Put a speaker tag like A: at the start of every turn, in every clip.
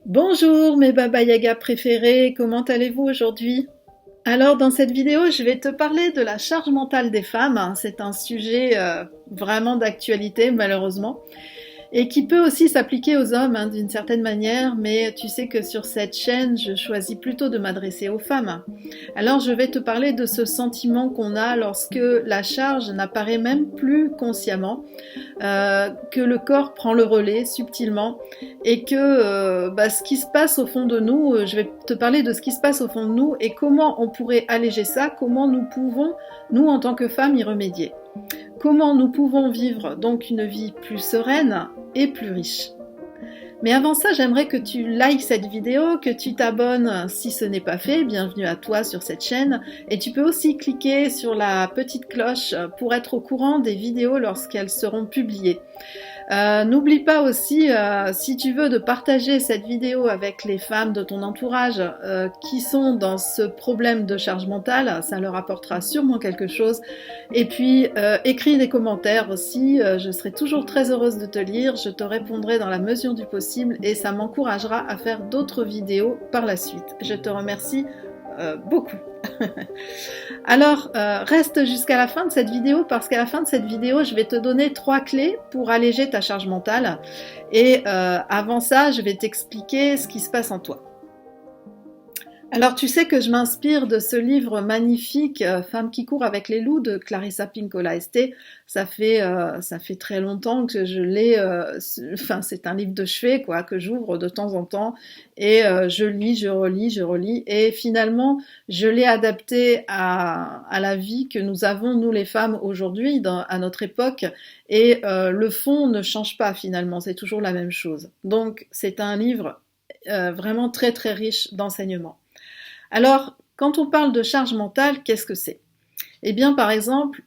A: Bonjour mes Baba Yaga préférés, comment allez-vous aujourd'hui? Alors dans cette vidéo, je vais te parler de la charge mentale des femmes. C'est un sujet vraiment d'actualité malheureusement et qui peut aussi s'appliquer aux hommes d'une certaine manière, mais tu sais que sur cette chaîne, je choisis plutôt de m'adresser aux femmes. Alors je vais te parler de ce sentiment qu'on a lorsque la charge n'apparaît même plus consciemment, que le corps prend le relais subtilement et que ce qui se passe au fond de nous, je vais te parler de ce qui se passe au fond de nous et comment on pourrait alléger ça, comment nous pouvons, nous en tant que femmes, y remédier. Comment nous pouvons vivre donc une vie plus sereine et plus riche. Mais avant ça, j'aimerais que tu likes cette vidéo, que tu t'abonnes si ce n'est pas fait. Bienvenue à toi sur cette chaîne. Et tu peux aussi cliquer sur la petite cloche pour être au courant des vidéos lorsqu'elles seront publiées. N'oublie pas aussi, si tu veux, de partager cette vidéo avec les femmes de ton entourage qui sont dans ce problème de charge mentale, ça leur apportera sûrement quelque chose. Et puis, écris des commentaires aussi, je serai toujours très heureuse de te lire, je te répondrai dans la mesure du possible et ça m'encouragera à faire d'autres vidéos par la suite. Je te remercie beaucoup. Alors, reste jusqu'à la fin de cette vidéo parce qu'à la fin de cette vidéo, je vais te donner 3 clés pour alléger ta charge mentale. Et avant ça, je vais t'expliquer ce qui se passe en toi. Alors, tu sais que je m'inspire de ce livre magnifique, Femmes qui courent avec les loups de Clarissa Pinkola Esté. Ça fait très longtemps que je l'ai. Enfin, c'est un livre de chevet, quoi, que j'ouvre de temps en temps. Et je lis, je relis, je relis. Et finalement, je l'ai adapté à la vie que nous avons, nous les femmes, aujourd'hui, à notre époque. Et le fond ne change pas, finalement. C'est toujours la même chose. Donc, c'est un livre vraiment très, très riche d'enseignements. Alors, quand on parle de charge mentale, qu'est-ce que c'est? Eh bien, par exemple,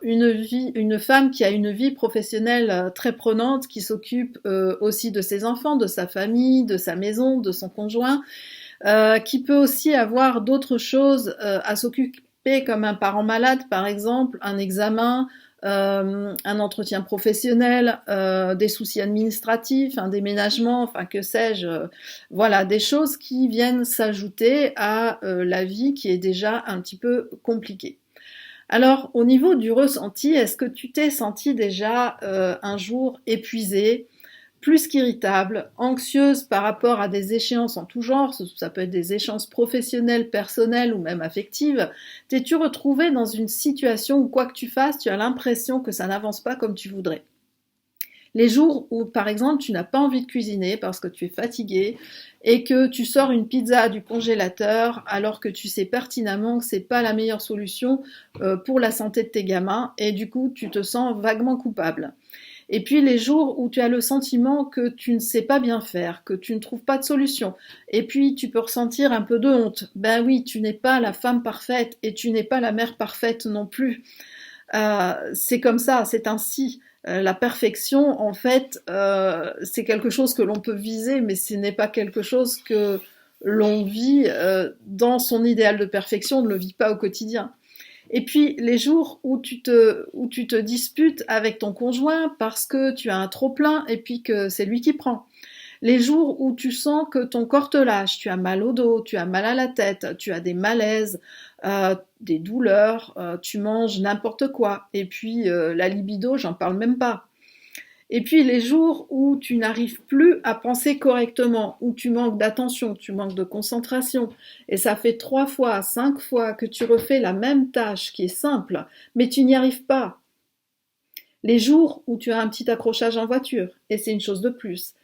A: une femme qui a une vie professionnelle très prenante, qui s'occupe aussi de ses enfants, de sa famille, de sa maison, de son conjoint, qui peut aussi avoir d'autres choses à s'occuper, comme un parent malade, par exemple, un examen, un entretien professionnel, des soucis administratifs, un déménagement, enfin que sais-je, voilà, des choses qui viennent s'ajouter à la vie qui est déjà un petit peu compliquée. Alors, au niveau du ressenti, est-ce que tu t'es senti déjà un jour épuisée, plus qu'irritable, anxieuse par rapport à des échéances en tout genre, ça peut être des échéances professionnelles, personnelles ou même affectives, t'es-tu retrouvée dans une situation où quoi que tu fasses, tu as l'impression que ça n'avance pas comme tu voudrais? Les jours où, par exemple, tu n'as pas envie de cuisiner parce que tu es fatigué et que tu sors une pizza du congélateur alors que tu sais pertinemment que c'est pas la meilleure solution pour la santé de tes gamins et du coup tu te sens vaguement coupable. Et puis les jours où tu as le sentiment que tu ne sais pas bien faire, que tu ne trouves pas de solution, et puis tu peux ressentir un peu de honte. Ben oui, tu n'es pas la femme parfaite et tu n'es pas la mère parfaite non plus. C'est comme ça, c'est ainsi. La perfection, en fait, c'est quelque chose que l'on peut viser, mais ce n'est pas quelque chose que l'on vit dans son idéal de perfection, on ne le vit pas au quotidien. Et puis les jours où tu te disputes avec ton conjoint parce que tu as un trop plein et puis que c'est lui qui prend. Les jours où tu sens que ton corps te lâche, tu as mal au dos, tu as mal à la tête, tu as des malaises, des douleurs, tu manges n'importe quoi. Et puis la libido, j'en parle même pas. Et puis les jours où tu n'arrives plus à penser correctement, où tu manques d'attention, tu manques de concentration, et ça fait 3 fois, 5 fois que tu refais la même tâche qui est simple, mais tu n'y arrives pas. Les jours où tu as un petit accrochage en voiture, et c'est une chose de plus.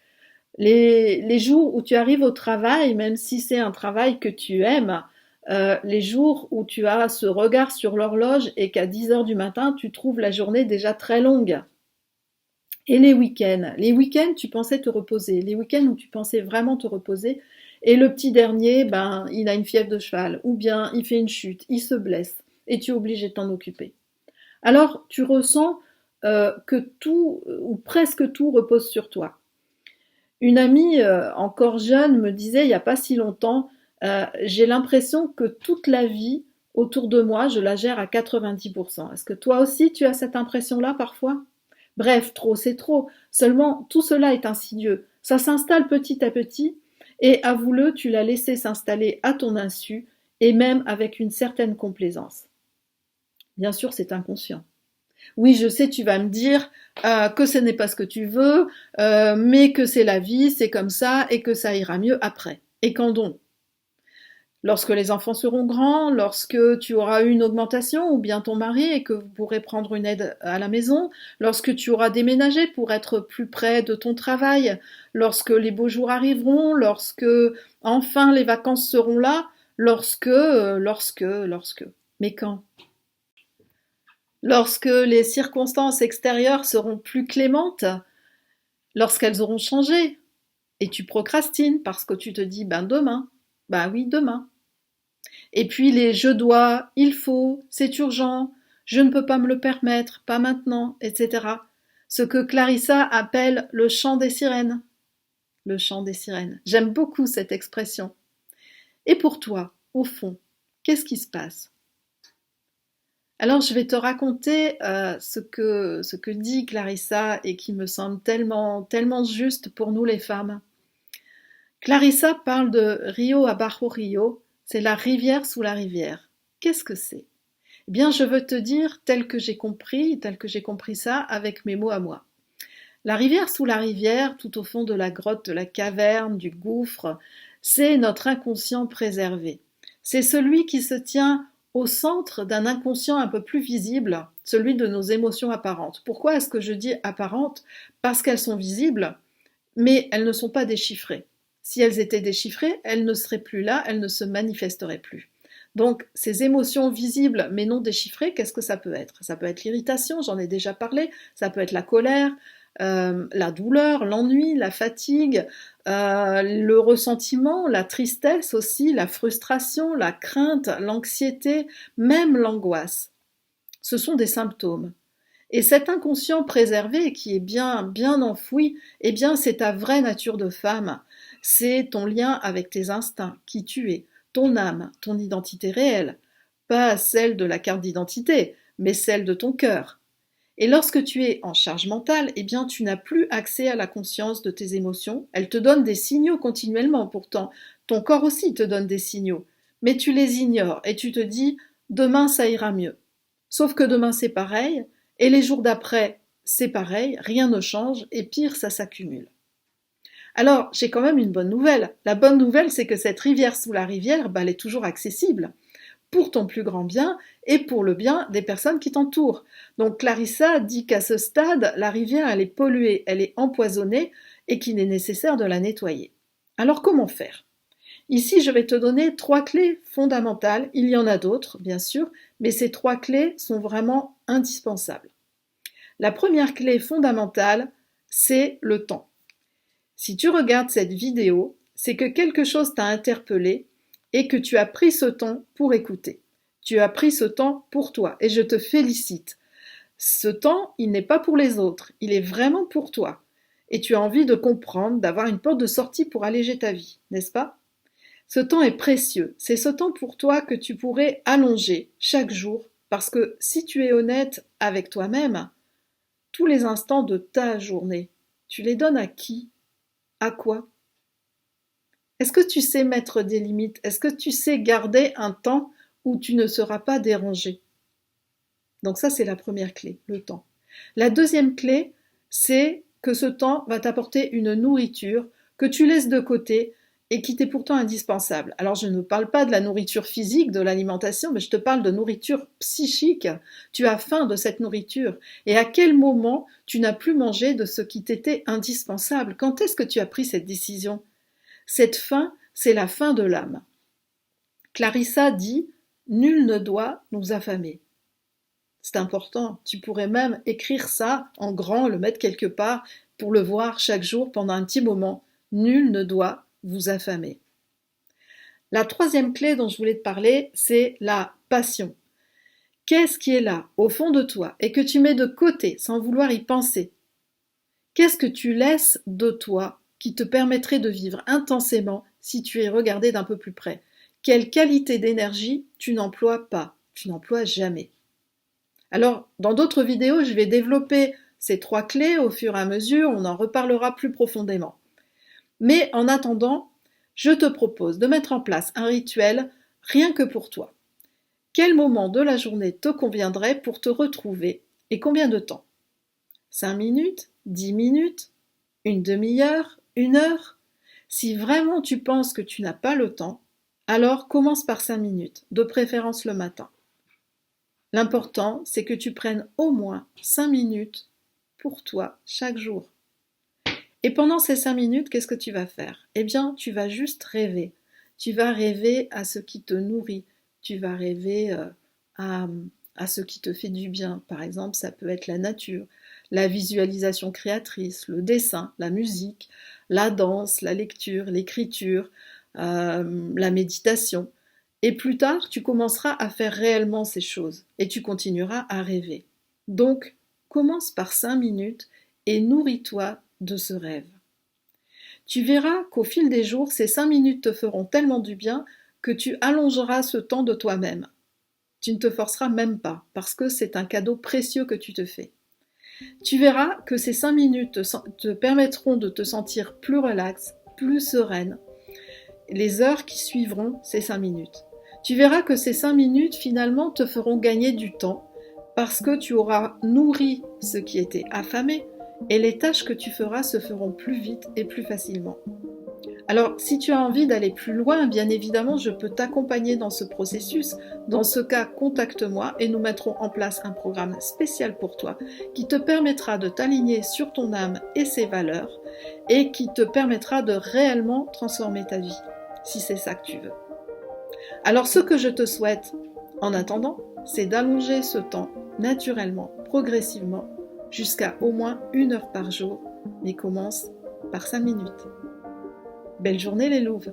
A: Les jours où tu arrives au travail, même si c'est un travail que tu aimes, les jours où tu as ce regard sur l'horloge et qu'à 10 heures du matin, tu trouves la journée déjà très longue. Et les week-ends, tu pensais te reposer, les week-ends où tu pensais vraiment te reposer, et le petit dernier, ben, il a une fièvre de cheval, ou bien il fait une chute, il se blesse, et tu es obligé de t'en occuper. Alors, tu ressens que tout, ou presque tout, repose sur toi. Une amie encore jeune me disait il n'y a pas si longtemps, j'ai l'impression que toute la vie autour de moi, je la gère à 90%. Est-ce que toi aussi tu as cette impression-là parfois? Bref, trop c'est trop. Seulement, tout cela est insidieux. Ça s'installe petit à petit Et avoue-le, tu l'as laissé s'installer à ton insu et même avec une certaine complaisance. Bien sûr, c'est inconscient. Oui, je sais, tu vas me dire que ce n'est pas ce que tu veux, mais que c'est la vie, c'est comme ça, et que ça ira mieux après. Et quand donc? Lorsque les enfants seront grands, lorsque tu auras eu une augmentation, ou bien ton mari, et que vous pourrez prendre une aide à la maison, lorsque tu auras déménagé pour être plus près de ton travail, lorsque les beaux jours arriveront, lorsque enfin les vacances seront là, lorsque. Mais quand? Lorsque les circonstances extérieures seront plus clémentes, lorsqu'elles auront changé, et tu procrastines parce que tu te dis ben demain, ben oui demain. Et puis les je dois, il faut, c'est urgent, je ne peux pas me le permettre, pas maintenant, etc. Ce que Clarissa appelle le chant des sirènes. Le chant des sirènes. J'aime beaucoup cette expression. Et pour toi, au fond, qu'est-ce qui se passe? Alors je vais te raconter ce que dit Clarissa et qui me semble tellement juste pour nous les femmes. Clarissa parle de Rio Abajo Rio, c'est la rivière sous la rivière. Qu'est-ce que c'est? Eh bien, je veux te dire tel que j'ai compris ça avec mes mots à moi. La rivière sous la rivière, tout au fond de la grotte, de la caverne, du gouffre, c'est notre inconscient préservé. C'est celui qui se tient au centre d'un inconscient un peu plus visible, celui de nos émotions apparentes. Pourquoi est-ce que je dis apparentes? Parce qu'elles sont visibles, mais elles ne sont pas déchiffrées. Si elles étaient déchiffrées, elles ne seraient plus là, elles ne se manifesteraient plus. Donc, ces émotions visibles mais non déchiffrées, qu'est-ce que ça peut être? Ça peut être l'irritation, j'en ai déjà parlé, ça peut être la colère, la douleur, l'ennui, la fatigue, le ressentiment, la tristesse aussi, la frustration, la crainte, l'anxiété, même l'angoisse. Ce sont des symptômes. Et cet inconscient préservé qui est bien enfoui, eh bien c'est ta vraie nature de femme. C'est ton lien avec tes instincts, qui tu es, ton âme, ton identité réelle. Pas celle de la carte d'identité, mais celle de ton cœur. Et lorsque tu es en charge mentale, eh bien tu n'as plus accès à la conscience de tes émotions. Elles te donnent des signaux continuellement pourtant. Ton corps aussi te donne des signaux. Mais tu les ignores et tu te dis demain ça ira mieux. Sauf que demain c'est pareil, et les jours d'après c'est pareil, rien ne change, et pire ça s'accumule. Alors j'ai quand même une bonne nouvelle. La bonne nouvelle c'est que cette rivière sous la rivière, elle est toujours accessible pour ton plus grand bien et pour le bien des personnes qui t'entourent. Donc Clarissa dit qu'à ce stade, la rivière, elle est polluée, elle est empoisonnée et qu'il est nécessaire de la nettoyer. Alors comment faire? Ici, je vais te donner 3 clés fondamentales. Il y en a d'autres, bien sûr, mais ces 3 clés sont vraiment indispensables. La première clé fondamentale, c'est le temps. Si tu regardes cette vidéo, c'est que quelque chose t'a interpellé et que tu as pris ce temps pour écouter. Tu as pris ce temps pour toi et je te félicite. Ce temps, il n'est pas pour les autres, il est vraiment pour toi. Et tu as envie de comprendre, d'avoir une porte de sortie pour alléger ta vie, n'est-ce pas? Ce temps est précieux. C'est ce temps pour toi que tu pourrais allonger chaque jour parce que si tu es honnête avec toi-même, tous les instants de ta journée, tu les donnes à qui? À quoi? Est-ce que tu sais mettre des limites? Est-ce que tu sais garder un temps où tu ne seras pas dérangé? Donc ça, c'est la première clé, le temps. La deuxième clé, c'est que ce temps va t'apporter une nourriture que tu laisses de côté et qui t'est pourtant indispensable. Alors je ne parle pas de la nourriture physique, de l'alimentation, mais je te parle de nourriture psychique. Tu as faim de cette nourriture. Et à quel moment tu n'as plus mangé de ce qui t'était indispensable? Quand est-ce que tu as pris cette décision? Cette faim, c'est la faim de l'âme. Clarissa dit « Nul ne doit nous affamer ». C'est important, tu pourrais même écrire ça en grand, le mettre quelque part pour le voir chaque jour pendant un petit moment. Nul ne doit vous affamer. La troisième clé dont je voulais te parler, c'est la passion. Qu'est-ce qui est là, au fond de toi, et que tu mets de côté sans vouloir y penser? Qu'est-ce que tu laisses de toi qui te permettrait de vivre intensément si tu y regardais d'un peu plus près? Quelle qualité d'énergie tu n'emploies pas, tu n'emploies jamais? Alors, dans d'autres vidéos, je vais développer ces 3 clés au fur et à mesure, on en reparlera plus profondément. Mais en attendant, Je te propose de mettre en place un rituel rien que pour toi. Quel moment de la journée te conviendrait pour te retrouver et combien de temps? 5 minutes? 10 minutes? Une demi-heure? Une heure? Si vraiment tu penses que tu n'as pas le temps, alors commence par 5 minutes, de préférence le matin. L'important, c'est que tu prennes au moins 5 minutes pour toi chaque jour. Et pendant ces 5 minutes, qu'est-ce que tu vas faire? Eh bien, tu vas juste rêver. Tu vas rêver à ce qui te nourrit. Tu vas rêver à, à ce qui te fait du bien. Par exemple, ça peut être la nature, la visualisation créatrice, le dessin, la musique, la danse, la lecture, l'écriture, la méditation. Et plus tard, tu commenceras à faire réellement ces choses et tu continueras à rêver. Donc, commence par 5 minutes et nourris-toi de ce rêve. Tu verras qu'au fil des jours, ces 5 minutes te feront tellement du bien que tu allongeras ce temps de toi-même. Tu ne te forceras même pas parce que c'est un cadeau précieux que tu te fais. Tu verras que ces 5 minutes te permettront de te sentir plus relax, plus sereine, les heures qui suivront ces 5 minutes. Tu verras que ces 5 minutes finalement te feront gagner du temps parce que tu auras nourri ce qui était affamé et les tâches que tu feras se feront plus vite et plus facilement. Alors, si tu as envie d'aller plus loin, bien évidemment, je peux t'accompagner dans ce processus. Dans ce cas, contacte-moi et nous mettrons en place un programme spécial pour toi qui te permettra de t'aligner sur ton âme et ses valeurs et qui te permettra de réellement transformer ta vie, si c'est ça que tu veux. Alors, ce que je te souhaite, en attendant, c'est d'allonger ce temps naturellement, progressivement, jusqu'à au moins 1 heure par jour, mais commence par 5 minutes. Belle journée les louves!